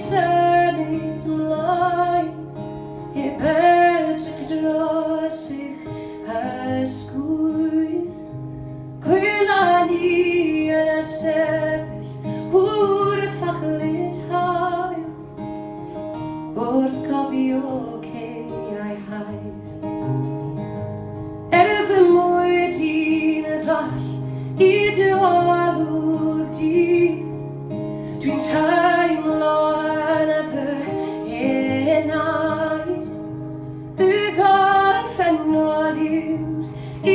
symud ymlaen heb edrych dros eich ysgwydd. Gwylan ni yn y sefyll wrth fachlyd hael wrth cofio ceiau haeth. Fy mwyd i'n ddall I dy olwg di, dwi'n teimlo yn y fy henaid. Y gorffennol yw'r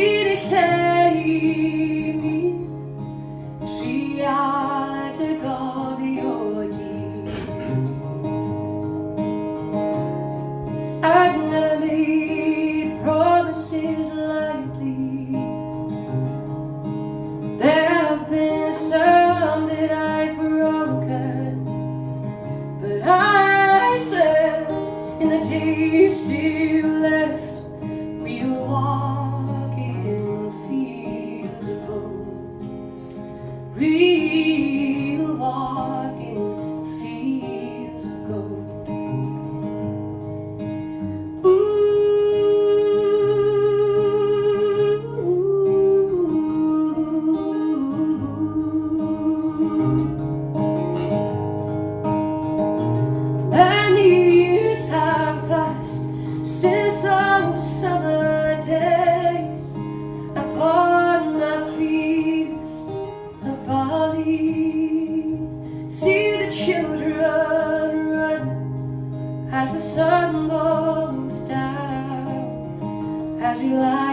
i'r lle I mi, trial dy gofio di. I've never made promises lightly. There have been some that I've broken, but I swear in the days still left, we'll walk in fields of gold. We'll walk in fields of gold. Since those summer days upon the fields of Bali, see the children run as the sun goes down, as we lie